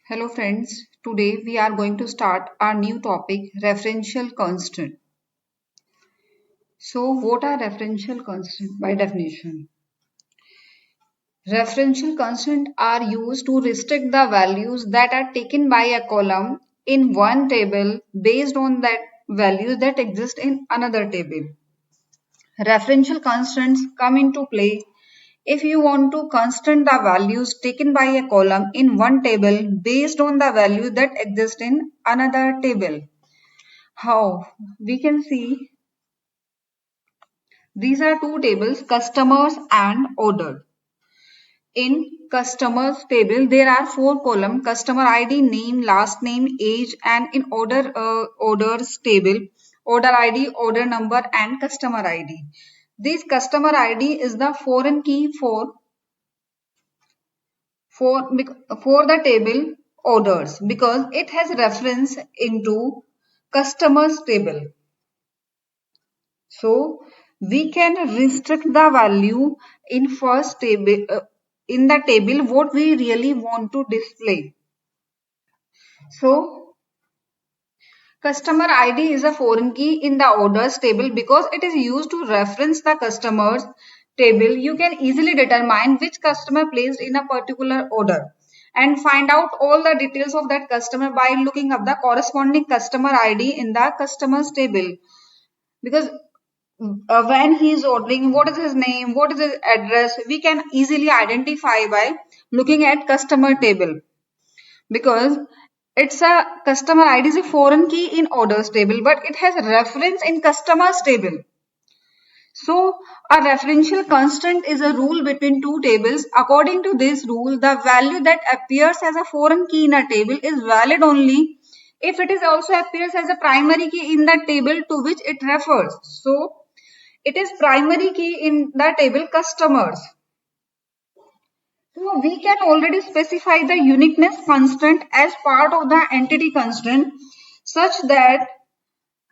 Hello friends, today we are going to start our new topic referential constant. So what are referential constant by definition? Referential constant are used to restrict the values that are taken by a column in one table based on that values that exist in another table. Referential constants come into play if you want to constant the values taken by a column in one table based on the value that exist in another table. How? We can see these are two tables, customers and order. In customers table, there are four columns, customer ID, name, last name, age, and in orders table, order ID, order number, and customer ID. This customer ID is the foreign key for, for the table orders because it has reference into customers table. So we can restrict the value in first table in the table what we really want to display. So customer ID is a foreign key in the orders table because it is used to reference the customers table. You can easily determine which customer placed in a particular order and find out all the details of that customer by looking up the corresponding customer ID in the customers table. Because when he is ordering, what is his name, what is his address, we can easily identify by looking at customer table because it's a customer ID is a foreign key in orders table, but it has reference in customers table. So a referential constant is a rule between two tables. According to this rule, the value that appears as a foreign key in a table is valid only if it is also appears as a primary key in the table to which it refers. So it is primary key in the table customers. So we can already specify the uniqueness constant as part of the entity constant such that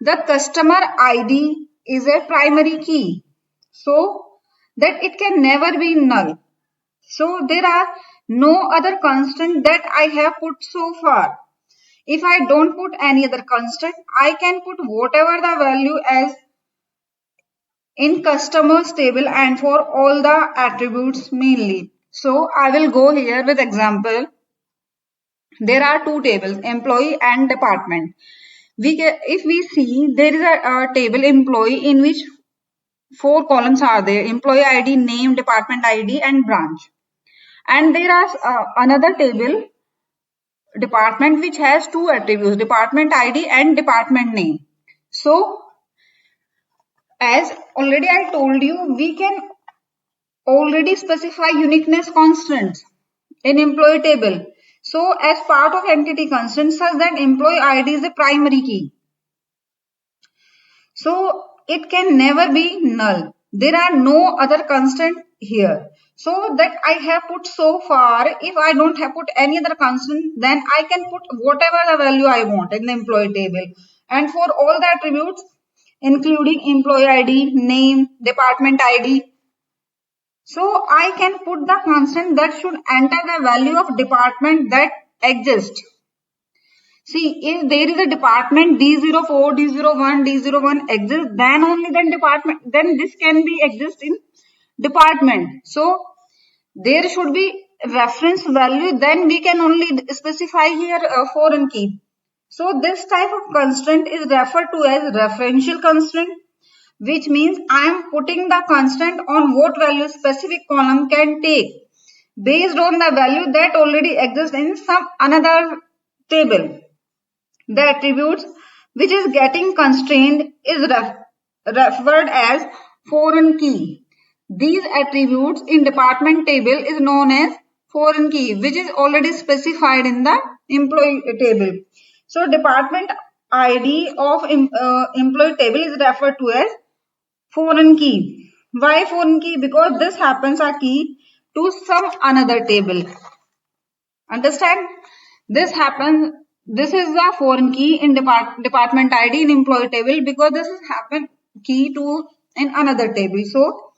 the customer ID is a primary key so that it can never be null. So there are no other constant that I have put so far. If I don't put any other constant, I can put whatever the value as in customers table and for all the attributes mainly. So I will go here with example. There are two tables, employee and department. If we see there is a table employee in which four columns are there, employee ID, name, department ID and branch. And there are another table department which has two attributes, department ID and department name. So as already I told you, we can already specify uniqueness constants in employee table. So as part of entity constant such that employee ID is a primary key. So it can never be null. There are no other constant here. So that I have put so far, if I don't have put any other constant, then I can put whatever the value I want in the employee table. And for all the attributes, including employee ID, name, department ID, so I can put the constant that should enter the value of department that exists. See, if there is a department D04, D01, D01 exists, then only then this can be exist in department. So there should be reference value, then we can only specify here a foreign key. So this type of constant is referred to as referential constant, which means I am putting the constant on what value specific column can take based on the value that already exists in some another table. The attributes which is getting constrained is referred as foreign key. These attributes in department table is known as foreign key, which is already specified in the employee table. So department ID of employee table is referred to as foreign key. Why foreign key? Because this happens a key to some another table. Understand? This happens. This is the foreign key in department ID in employee table because this is happen key to in another table. So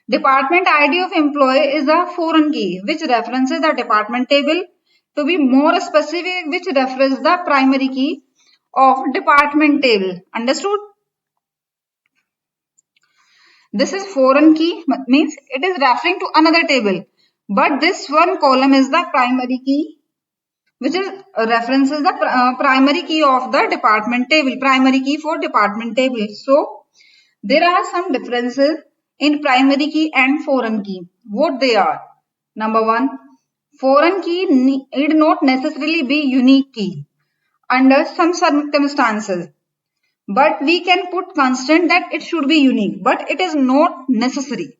department ID of employee is a foreign key which references the department table to be more specific, which refers the primary key of department table. Understood? This is foreign key, means it is referring to another table. But this one column is the primary key, which is references the primary key of the department table, primary key for department table. So there are some differences in primary key and foreign key. What they are? Number one, foreign key need not necessarily be unique key under some circumstances. But we can put constant that it should be unique, but it is not necessary.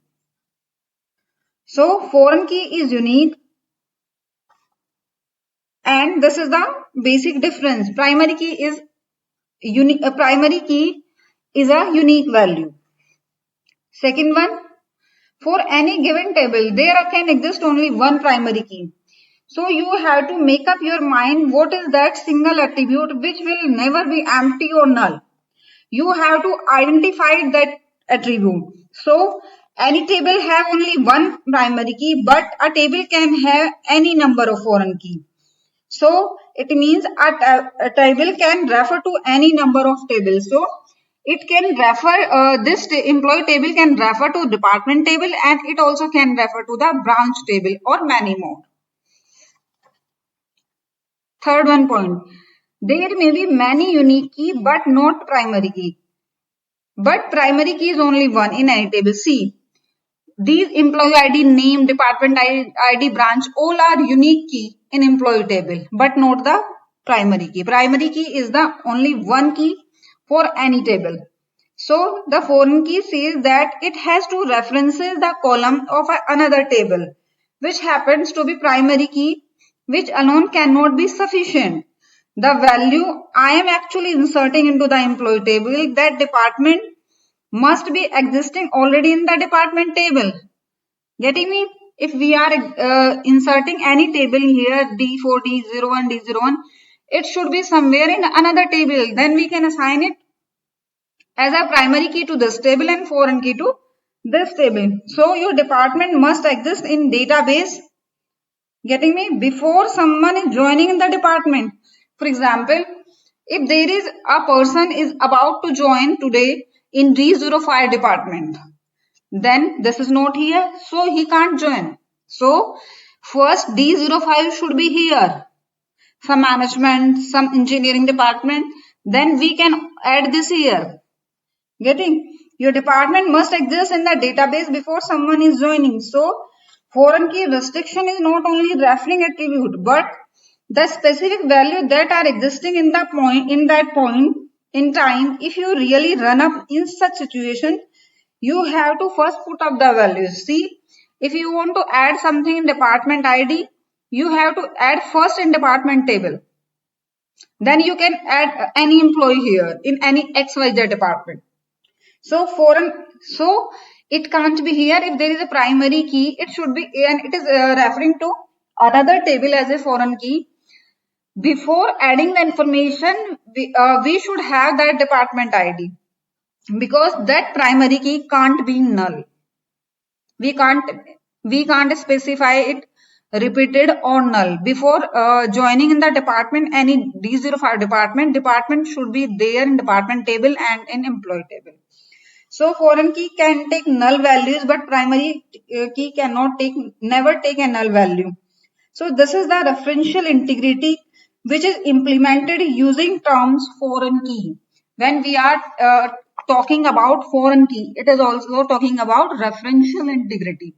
So foreign key is unique, and this is the basic difference. Primary key is unique. A primary key is a unique value. Second one, for any given table, there can exist only one primary key. So you have to make up your mind what is that single attribute which will never be empty or null. You have to identify that attribute. So any table have only one primary key, but a table can have any number of foreign key. So it means a table can refer to any number of tables. So it can refer, this employee table can refer to department table, and it also can refer to the branch table or many more. Third one point, there may be many unique key but not primary key. But primary key is only one in any table. See, these employee ID, name, department ID, branch, all are unique key in employee table, but not the primary key. Primary key is the only one key for any table. So the foreign key says that it has to references the column of another table, which happens to be primary key, which alone cannot be sufficient. The value I am actually inserting into the employee table, that department must be existing already in the department table. Getting me? If we are inserting any table here, D4, D01, D01, it should be somewhere in another table. Then we can assign it as a primary key to this table and foreign key to this table. So your department must exist in database. Getting me? Before someone is joining in the department. For example, if there is a person is about to join today in D05 department, then this is not here, so he can't join. So first D05 should be here, some management, some engineering department, then we can add this here. Getting? Your department must exist in the database before someone is joining. So foreign key restriction is not only referring attribute, but the specific value that are existing in that point in time. If you really run up in such situation, you have to first put up the values. See, if you want to add something in department ID, you have to add first in department table. Then you can add any employee here in any XYZ department. So it can't be here. If there is a primary key, it should be, and it is referring to another table as a foreign key. Before adding the information, we should have that department ID, because that primary key can't be null. We can't specify it repeated or null. Before joining in the department, any D05 department should be there in department table and in employee table. So foreign key can take null values, but primary key cannot never take a null value. So this is the referential integrity which is implemented using terms foreign key. When we are talking about foreign key, it is also talking about referential integrity.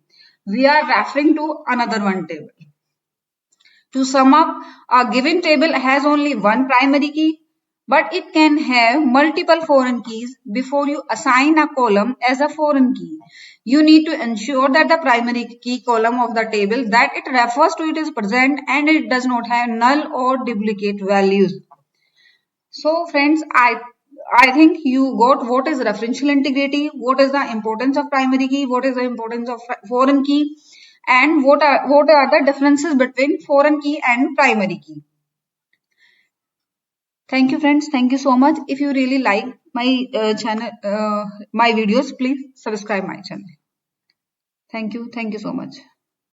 We are referring to another one table. To sum up, a given table has only one primary key, but it can have multiple foreign keys. Before you assign a column as a foreign key, you need to ensure that the primary key column of the table that it refers to it is present and it does not have null or duplicate values. So friends, I think you got what is referential integrity, what is the importance of primary key, what is the importance of foreign key, and what are the differences between foreign key and primary key. Thank you friends, thank you so much. If you really like my channel, my videos, please subscribe my channel. Thank you so much.